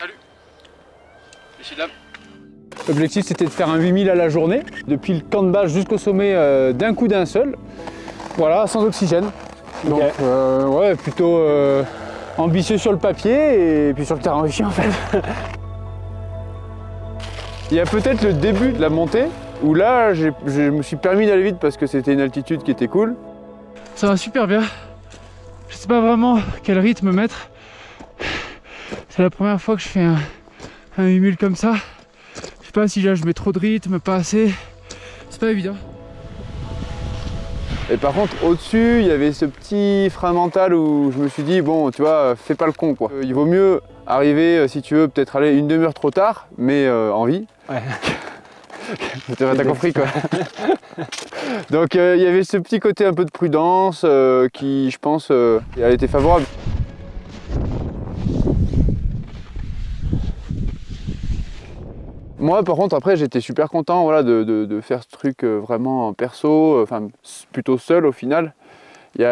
Salut. Messieurs, dames. L'objectif c'était de faire un 8000 à la journée, depuis le camp de base jusqu'au sommet d'un coup d'un seul. Voilà, sans oxygène. Donc ouais, plutôt ambitieux sur le papier et puis sur le terrain aussi en fait. Il y a peut-être le début de la montée où là je me suis permis d'aller vite parce que c'était une altitude qui était cool. Ça va super bien. Je sais pas vraiment quel rythme mettre. C'est la première fois que je fais un 8000 comme ça. Je sais pas si là je mets trop de rythme, pas assez. C'est pas évident. Et par contre au-dessus il y avait ce petit frein mental où je me suis dit bon tu vois fais pas le con quoi. Il vaut mieux arriver si tu veux peut-être aller une demi-heure trop tard mais en vie. Ouais. T'as compris quoi. Donc il y avait ce petit côté un peu de prudence qui je pense elle était favorable. Moi par contre après j'étais super content voilà, de faire ce truc vraiment perso, enfin plutôt seul au final. Il y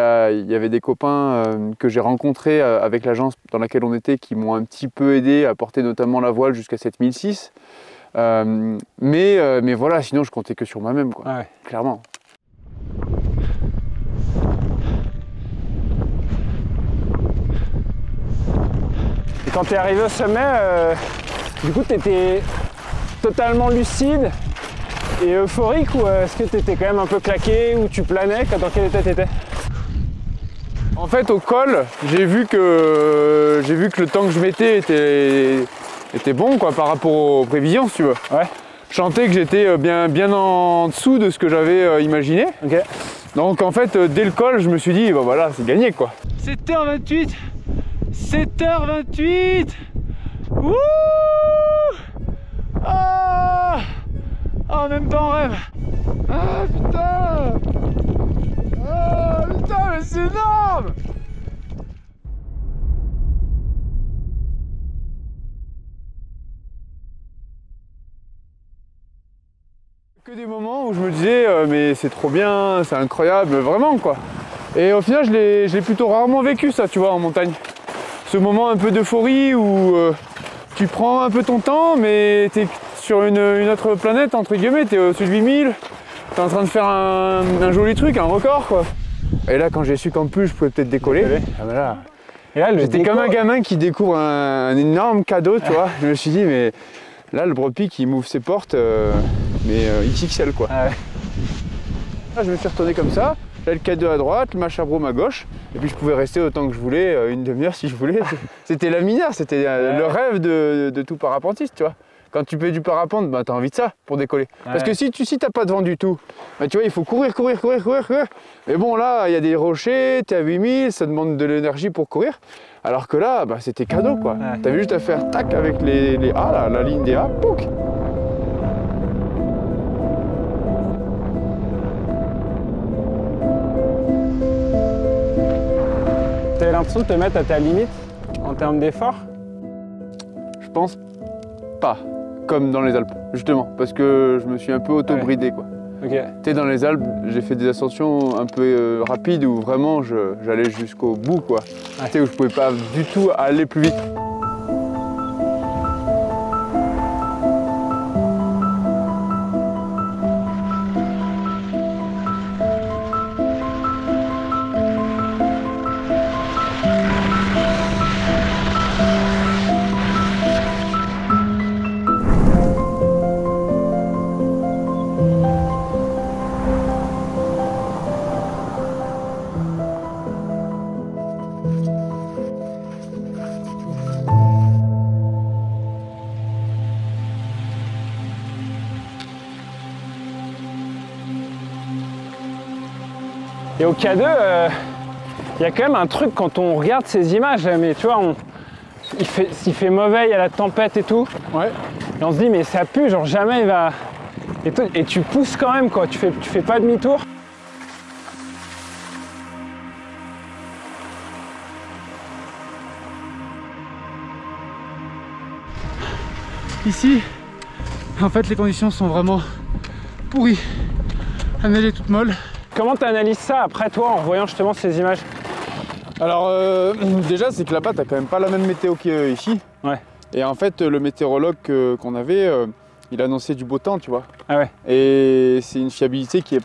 avait des copains que j'ai rencontrés avec l'agence dans laquelle on était qui m'ont un petit peu aidé à porter notamment la voile jusqu'à 7006. Mais voilà, sinon je comptais que sur moi-même quoi, ouais. Clairement. Et quand tu es arrivé au sommet, du coup tu étais totalement lucide et euphorique ou est-ce que tu étais quand même un peu claqué ou tu planais? Dans quel état tu étais? En fait au col, j'ai vu que le temps que je mettais était bon quoi, par rapport aux prévisions si tu veux. Ouais. Je sentais que j'étais bien en dessous de ce que j'avais imaginé. Okay. Donc en fait dès le col je me suis dit bah voilà c'est gagné quoi. 7h28. 7h28. Wouh. Ah oh, même pas en rêve. Ah putain. Ah putain mais c'est énorme. Que des moments où je me disais mais c'est trop bien, c'est incroyable, vraiment quoi. Et au final je l'ai plutôt rarement vécu ça tu vois en montagne. Ce moment un peu d'euphorie où tu prends un peu ton temps mais t'es sur une autre planète entre guillemets, t'es au-dessus de 8000, t'es en train de faire un joli truc, un record quoi. Et là quand j'ai su qu'en plus je pouvais peut-être décoller, ah ben là, j'étais comme un gamin qui découvre un énorme cadeau tu vois. Je me suis dit mais là le Broadpeak il m'ouvre ses portes mais XXL quoi. Ah ouais. Là je me suis retourné comme ça, là le K2 à droite, le Machabrum à gauche, et puis je pouvais rester autant que je voulais, une demi-heure si je voulais. C'était la minière, c'était le rêve de tout parapentiste tu vois. Quand tu fais du parapente, bah, tu as envie de ça pour décoller. Ouais. Parce que si tu n'as pas de vent du tout, bah, tu vois, il faut courir. Mais bon, là, il y a des rochers, tu es à 8000, ça demande de l'énergie pour courir. Alors que là, bah, c'était cadeau, quoi. Ouais. Tu avais juste à faire tac avec les A, là, la ligne des A, pouc. Tu avais l'impression de te mettre à ta limite en termes d'effort? Je pense pas. Comme dans les Alpes, justement, parce que je me suis un peu auto-bridé quoi. Okay. Tu sais, dans les Alpes, j'ai fait des ascensions un peu rapides où vraiment j'allais jusqu'au bout quoi. Ouais. Tu sais, où je pouvais pas du tout aller plus vite. Et au K2, il y a quand même un truc quand on regarde ces images, mais tu vois, il fait mauvais, il y a la tempête et tout. Ouais. Et on se dit mais ça pue, genre jamais il va... Et tu pousses quand même quoi, tu fais pas demi-tour. Ici, en fait les conditions sont vraiment pourries. La neige est toute molle. Comment tu analyses ça après toi en voyant justement ces images? Alors déjà c'est que là-bas t'as quand même pas la même météo qu'ici. Ouais. Et en fait, le météorologue qu'on avait, il annonçait du beau temps, tu vois. Ah ouais. Et c'est une fiabilité qui est...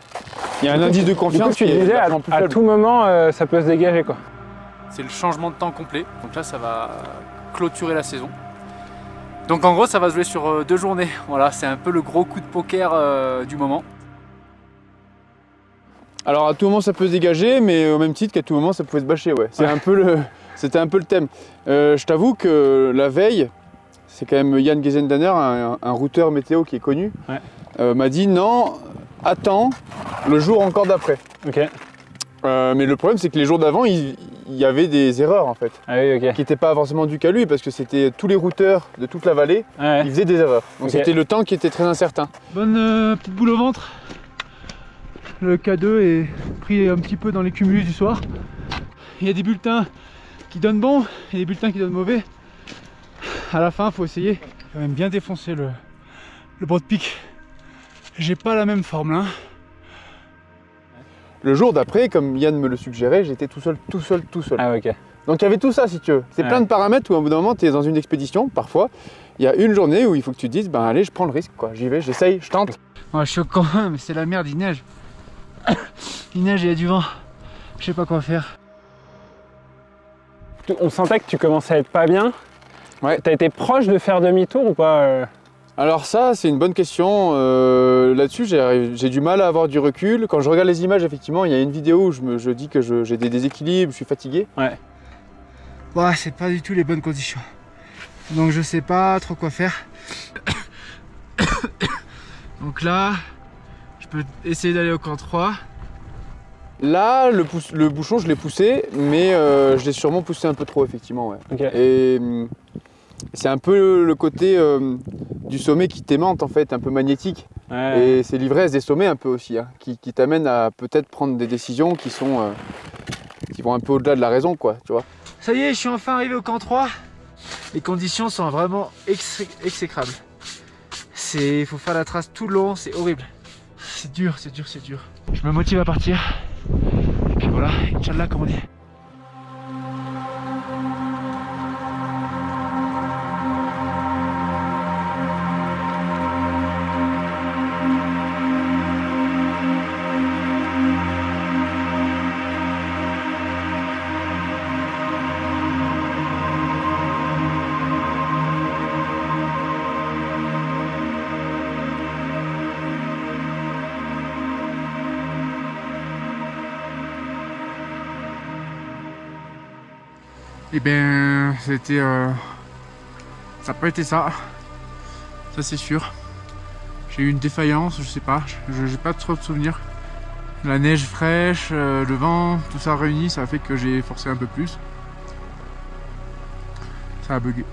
Il y a un indice de confiance qui est disais, à tout moment, ça peut se dégager, quoi. C'est le changement de temps complet. Donc là, ça va clôturer la saison. Donc en gros, ça va se jouer sur 2 journées. Voilà, c'est un peu le gros coup de poker du moment. Alors à tout moment ça peut se dégager, mais au même titre qu'à tout moment ça pouvait se bâcher, ouais. C'était un peu le thème. Je t'avoue que la veille, c'est quand même Yann Gezendaner, un routeur météo qui est connu, m'a dit non, attends le jour encore d'après. Ok. Mais le problème c'est que les jours d'avant, il y avait des erreurs en fait. Ah oui, ok. Qui n'étaient pas forcément dues qu'à lui, parce que c'était tous les routeurs de toute la vallée, ils faisaient des erreurs. Donc c'était le temps qui était très incertain. Bonne petite boule au ventre. Le K2 est pris un petit peu dans les cumulus du soir. Il y a des bulletins qui donnent bon et des bulletins qui donnent mauvais. À la fin, il faut essayer. J'ai quand même bien défoncé le broad peak. J'ai pas la même forme là. Le jour d'après, comme Yann me le suggérait, j'étais tout seul. Ah ok. Donc il y avait tout ça si tu veux. C'est plein de paramètres où au bout d'un moment tu es dans une expédition, parfois. Il y a une journée où il faut que tu te dises, ben allez, je prends le risque, quoi. J'y vais, j'essaye, je tente. Ouais, choquant, mais c'est la merde, il neige. Il neige et il y a du vent. Je sais pas quoi faire. On sentait que tu commençais à être pas bien. Ouais. T'as été proche de faire demi-tour ou pas Alors ça, c'est une bonne question. Là-dessus, j'ai du mal à avoir du recul. Quand je regarde les images, effectivement, il y a une vidéo où je dis que j'ai des déséquilibres, je suis fatigué. Ouais. Ouais, c'est pas du tout les bonnes conditions. Donc je sais pas trop quoi faire. Donc là, je peux essayer d'aller au camp 3. Là, le bouchon, je l'ai poussé, mais je l'ai sûrement poussé un peu trop, effectivement. Ouais. Okay. Et c'est un peu le côté du sommet qui t'aimante, en fait, un peu magnétique. Ouais. Et c'est l'ivresse des sommets un peu aussi, hein, qui t'amène à peut-être prendre des décisions qui vont un peu au-delà de la raison, quoi, tu vois. Ça y est, je suis enfin arrivé au camp 3. Les conditions sont vraiment exécrables. Il faut faire la trace tout le long, c'est horrible. C'est dur, c'est dur, c'est dur. Je me motive à partir. Et puis voilà, Inch'Allah comme on dit. Eh bien, c'était... ça n'a pas été ça. Ça c'est sûr. J'ai eu une défaillance, je sais pas. J'ai pas trop de souvenirs. La neige fraîche, le vent, tout ça réuni, ça a fait que j'ai forcé un peu plus. Ça a bugué.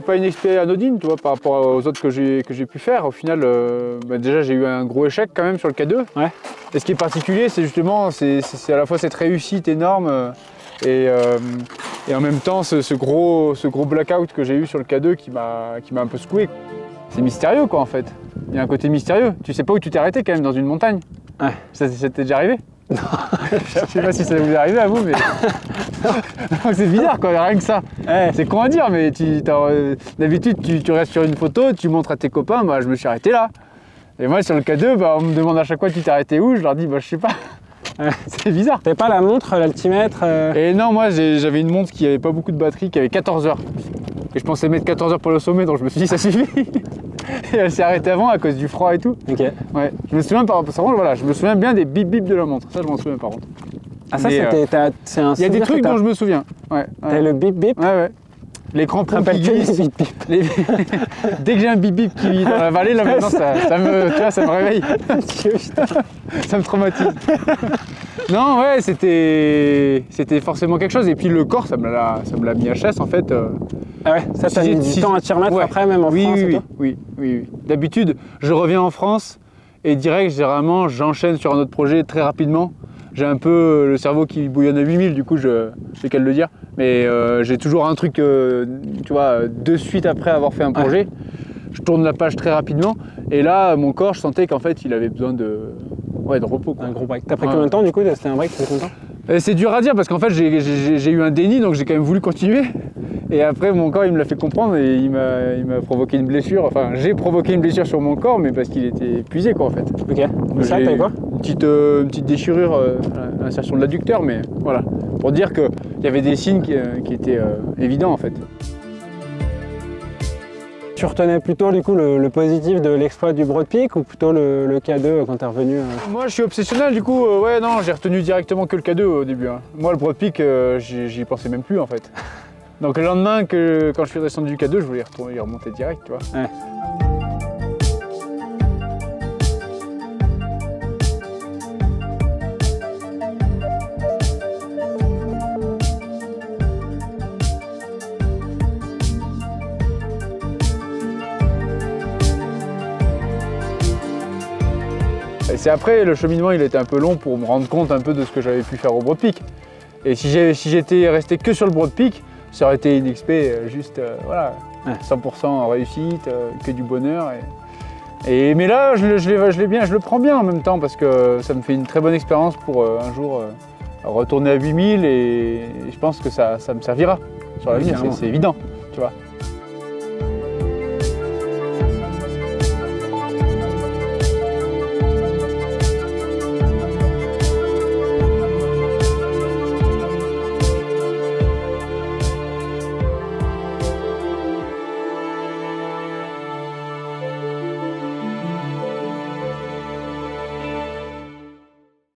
Pas une expérience anodine, tu vois, par rapport aux autres que j'ai pu faire. Au final, déjà j'ai eu un gros échec quand même sur le K2. Ouais. Et ce qui est particulier, c'est justement, c'est à la fois cette réussite énorme et en même temps ce gros blackout que j'ai eu sur le K2 qui m'a un peu secoué. C'est mystérieux quoi en fait. Il y a un côté mystérieux. Tu sais pas où tu t'es arrêté quand même dans une montagne. Ouais. Ça t'est déjà arrivé? Non. Je sais pas si ça vous est arrivé à vous, mais c'est bizarre quoi, rien que ça. Ouais. C'est con à dire, mais d'habitude tu restes sur une photo, tu montres à tes copains, bah je me suis arrêté là. Et moi sur le K2, bah, on me demande à chaque fois tu t'es arrêté où, je leur dis bah je sais pas. C'est bizarre. T'avais pas la montre, l'altimètre Et non, moi j'avais une montre qui avait pas beaucoup de batterie, qui avait 14 heures. Et je pensais mettre 14 heures pour le sommet, donc je me suis dit ça suffit. Et elle s'est arrêtée avant à cause du froid et tout. Ok. Ouais. Je me souviens voilà, je me souviens bien des bip bip de la montre. Ça je m'en souviens par contre. Ah ça c'est un. Il y a des trucs dont je me souviens. Ouais. T'as le bip bip. Ouais. Les crampons qui glissent. Dès que j'ai un bip bip qui vit dans la vallée, là maintenant ça me réveille. Ça me traumatise. Non ouais, c'était forcément quelque chose. Et puis le corps, ça me l'a mis à chasse en fait. Ah ouais, ça t'a mis du temps à t'y remettre après même en France et tout. Oui. D'habitude, je reviens en France et direct, généralement, j'enchaîne sur un autre projet très rapidement. J'ai un peu le cerveau qui bouillonne à 8000, du coup, j'ai qu'à le dire. Mais j'ai toujours un truc, tu vois, de suite après avoir fait un projet. Je tourne la page très rapidement. Et là, mon corps, je sentais qu'en fait, il avait besoin de repos, quoi. Un gros break. T'as pris combien de temps du coup? C'était un break, c'était combien de temps? C'est dur à dire parce qu'en fait, j'ai eu un déni, donc j'ai quand même voulu continuer. Et après, mon corps, il me l'a fait comprendre et il m'a provoqué une blessure. Enfin, j'ai provoqué une blessure sur mon corps, mais parce qu'il était épuisé, quoi, en fait. Ok. Mais ça, t'avais quoi? Une petite déchirure à l'insertion de l'adducteur, mais voilà. Pour dire qu'il y avait des signes qui étaient évidents, en fait. Tu retenais plutôt du coup le positif de l'exploit du Broad Peak ou plutôt le K2 quand t'es revenu? Moi, je suis obsessionnel, du coup, ouais, non, j'ai retenu directement que le K2 au début. Hein. Moi, le Broad Peak, j'y pensais même plus, en fait. Donc le lendemain, quand je suis descendu du K2, je voulais y remonter direct, tu vois. Ouais. Et c'est après, le cheminement, il était un peu long pour me rendre compte un peu de ce que j'avais pu faire au Broad Peak. Et si j'étais resté que sur le Broad Peak, ça aurait été une XP juste, voilà, 100% réussite, que du bonheur. Mais là, je le prends bien en même temps parce que ça me fait une très bonne expérience pour un jour retourner à 8000 et je pense que ça me servira sur l'avenir, c'est évident, tu vois.